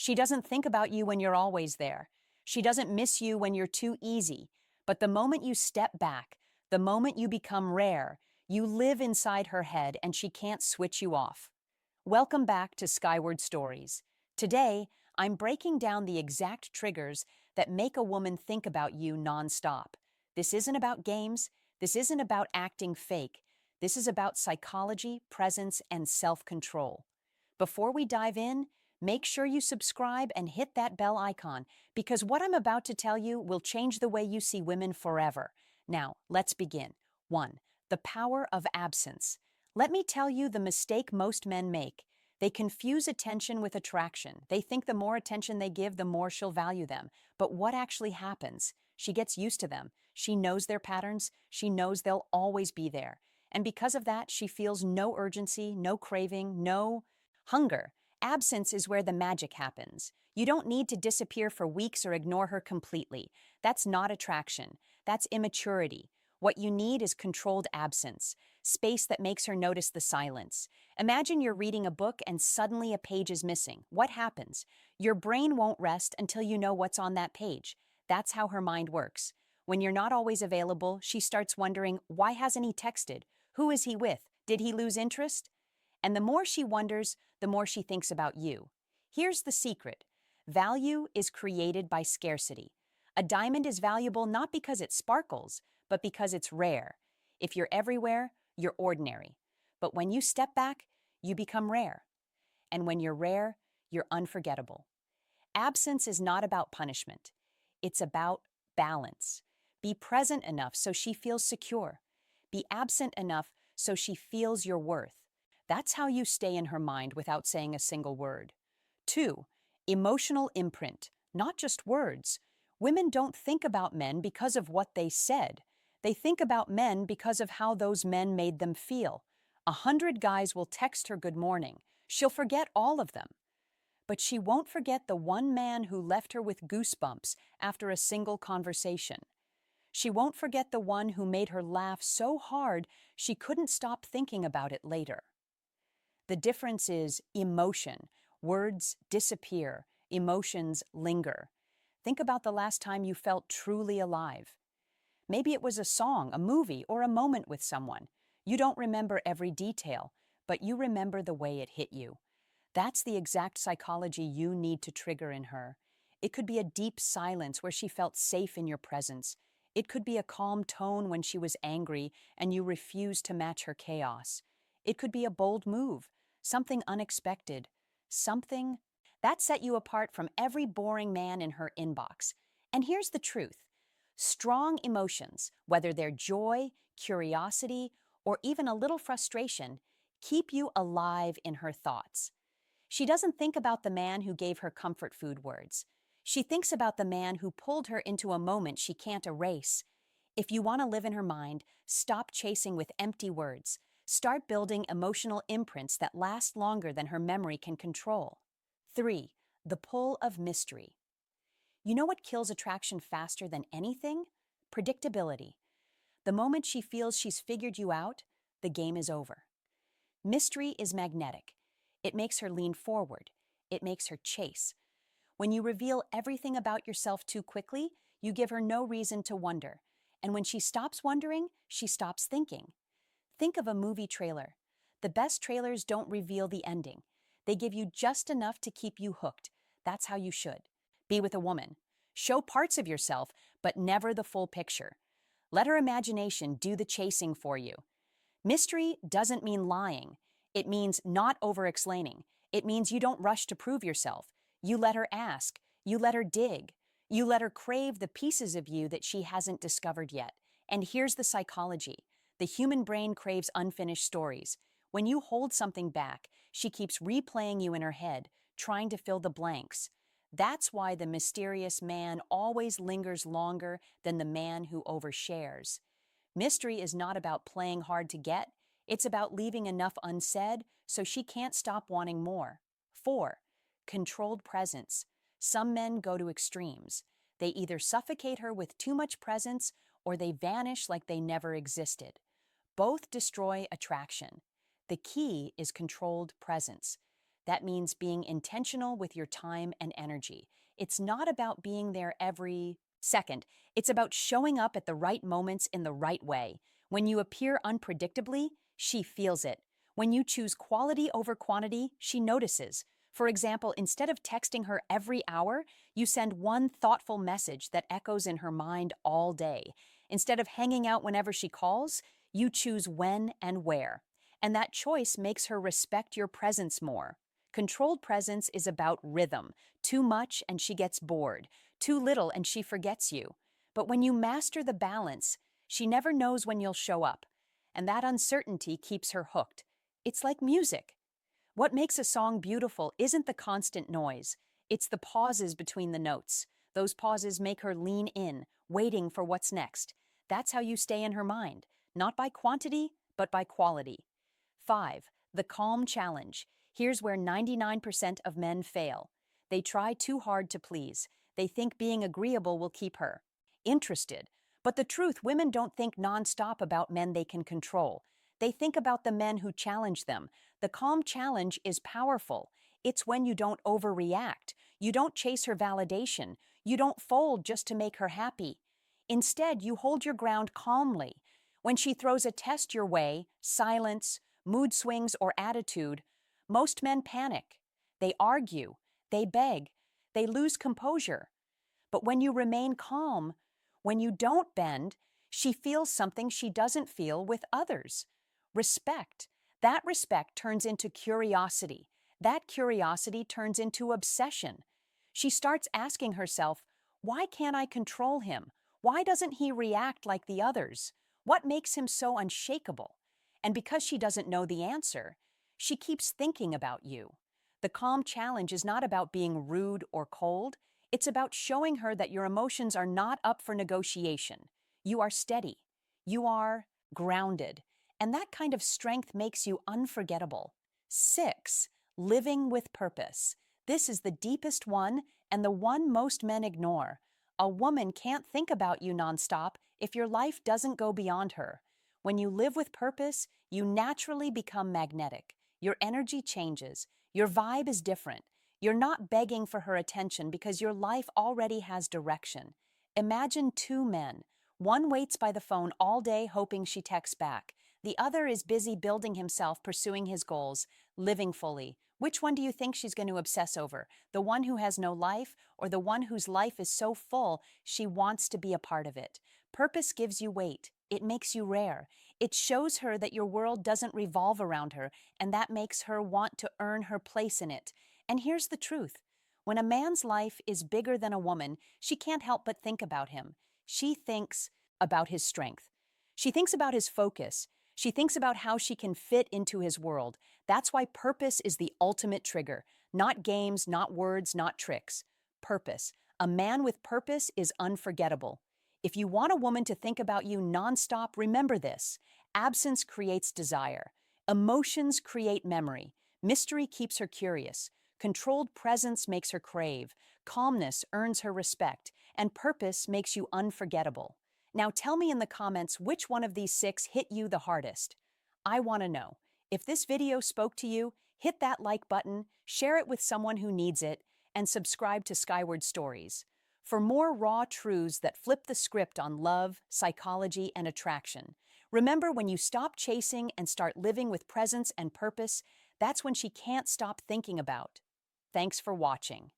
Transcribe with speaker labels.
Speaker 1: She doesn't think about you when you're always there. She doesn't miss you when you're too easy. But the moment you step back, the moment you become rare, you live inside her head and she can't switch you off. Welcome back to Skyward Stories. Today, I'm breaking down the exact triggers that make a woman think about you nonstop. This isn't about games. This isn't about acting fake. This is about psychology, presence, and self-control. Before we dive in, make sure you subscribe and hit that bell icon because what I'm about to tell you will change the way you see women forever. Now, let's begin. 1. The power of absence. Let me tell you the mistake most men make. They confuse attention with attraction. They think the more attention they give, the more she'll value them. But what actually happens? She gets used to them. She knows their patterns. She knows they'll always be there. And because of that, she feels no urgency, no craving, no hunger. Absence is where the magic happens. You don't need to disappear for weeks or ignore her completely. That's not attraction. That's immaturity. What you need is controlled absence, space that makes her notice the silence. Imagine you're reading a book and suddenly a page is missing. What happens? Your brain won't rest until you know what's on that page. That's how her mind works. When you're not always available, she starts wondering, why hasn't he texted? Who is he with? Did he lose interest? And the more she wonders, the more she thinks about you. Here's the secret. Value is created by scarcity. A diamond is valuable not because it sparkles, but because it's rare. If you're everywhere, you're ordinary. But when you step back, you become rare. And when you're rare, you're unforgettable. Absence is not about punishment. It's about balance. Be present enough so she feels secure. Be absent enough so she feels your worth. That's how you stay in her mind without saying a single word. 2. Emotional imprint, not just words. Women don't think about men because of what they said. They think about men because of how those men made them feel. 100 guys will text her good morning. She'll forget all of them. But she won't forget the one man who left her with goosebumps after a single conversation. She won't forget the one who made her laugh so hard she couldn't stop thinking about it later. The difference is emotion. Words disappear. Emotions linger. Think about the last time you felt truly alive. Maybe it was a song, a movie, or a moment with someone. You don't remember every detail, but you remember the way it hit you. That's the exact psychology you need to trigger in her. It could be a deep silence where she felt safe in your presence. It could be a calm tone when she was angry and you refused to match her chaos. It could be a bold move, something unexpected, something that set you apart from every boring man in her inbox. And here's the truth. Strong emotions, whether they're joy, curiosity, or even a little frustration, keep you alive in her thoughts. She doesn't think about the man who gave her comfort food words. She thinks about the man who pulled her into a moment she can't erase. If you want to live in her mind, stop chasing with empty words. Start building emotional imprints that last longer than her memory can control. 3. The pull of mystery. You know what kills attraction faster than anything? Predictability. The moment she feels she's figured you out, the game is over. Mystery is magnetic. It makes her lean forward. It makes her chase. When you reveal everything about yourself too quickly, you give her no reason to wonder. And when she stops wondering, she stops thinking. Think of a movie trailer. The best trailers don't reveal the ending. They give you just enough to keep you hooked. That's how you should. Be with a woman. Show parts of yourself, but never the full picture. Let her imagination do the chasing for you. Mystery doesn't mean lying. It means not over-explaining. It means you don't rush to prove yourself. You let her ask. You let her dig. You let her crave the pieces of you that she hasn't discovered yet. And here's the psychology. The human brain craves unfinished stories. When you hold something back, she keeps replaying you in her head, trying to fill the blanks. That's why the mysterious man always lingers longer than the man who overshares. Mystery is not about playing hard to get. It's about leaving enough unsaid so she can't stop wanting more. 4. Controlled presence. Some men go to extremes. They either suffocate her with too much presence or they vanish like they never existed. Both destroy attraction. The key is controlled presence. That means being intentional with your time and energy. It's not about being there every second. It's about showing up at the right moments in the right way. When you appear unpredictably, she feels it. When you choose quality over quantity, she notices. For example, instead of texting her every hour, you send one thoughtful message that echoes in her mind all day. Instead of hanging out whenever she calls, you choose when and where. And that choice makes her respect your presence more. Controlled presence is about rhythm. Too much and she gets bored. Too little and she forgets you. But when you master the balance, she never knows when you'll show up. And that uncertainty keeps her hooked. It's like music. What makes a song beautiful isn't the constant noise, it's the pauses between the notes. Those pauses make her lean in, waiting for what's next. That's how you stay in her mind, not by quantity, but by quality. 5. The calm challenge. Here's where 99% of men fail. They try too hard to please. They think being agreeable will keep her interested. But the truth, women don't think nonstop about men they can control. They think about the men who challenge them. The calm challenge is powerful. It's when you don't overreact. You don't chase her validation. You don't fold just to make her happy. Instead, you hold your ground calmly. When she throws a test your way, silence, mood swings, or attitude, most men panic. They argue. They beg. They lose composure. But when you remain calm, when you don't bend, she feels something she doesn't feel with others. Respect. That respect turns into curiosity. That curiosity turns into obsession. She starts asking herself, why can't I control him? Why doesn't he react like the others? What makes him so unshakable? And because she doesn't know the answer, she keeps thinking about you. The calm challenge is not about being rude or cold. It's about showing her that your emotions are not up for negotiation. You are steady. You are grounded. And that kind of strength makes you unforgettable. 6. Living with purpose. This is the deepest one and the one most men ignore. A woman can't think about you nonstop if your life doesn't go beyond her. When you live with purpose, you naturally become magnetic. Your energy changes. Your vibe is different. You're not begging for her attention because your life already has direction. Imagine two men. One waits by the phone all day hoping she texts back. The other is busy building himself, pursuing his goals, living fully. Which one do you think she's going to obsess over? The one who has no life, or the one whose life is so full she wants to be a part of it? Purpose gives you weight. It makes you rare. It shows her that your world doesn't revolve around her, and that makes her want to earn her place in it. And here's the truth. When a man's life is bigger than a woman, she can't help but think about him. She thinks about his strength. She thinks about his focus. She thinks about how she can fit into his world. That's why purpose is the ultimate trigger. Not games, not words, not tricks. Purpose. A man with purpose is unforgettable. If you want a woman to think about you nonstop, remember this. Absence creates desire. Emotions create memory. Mystery keeps her curious. Controlled presence makes her crave. Calmness earns her respect. And purpose makes you unforgettable. Now tell me in the comments which one of these 6 hit you the hardest. I want to know. If this video spoke to you, hit that like button, share it with someone who needs it, and subscribe to Skyward Stories for more raw truths that flip the script on love, psychology, and attraction. Remember, when you stop chasing and start living with presence and purpose, that's when she can't stop thinking about. Thanks for watching.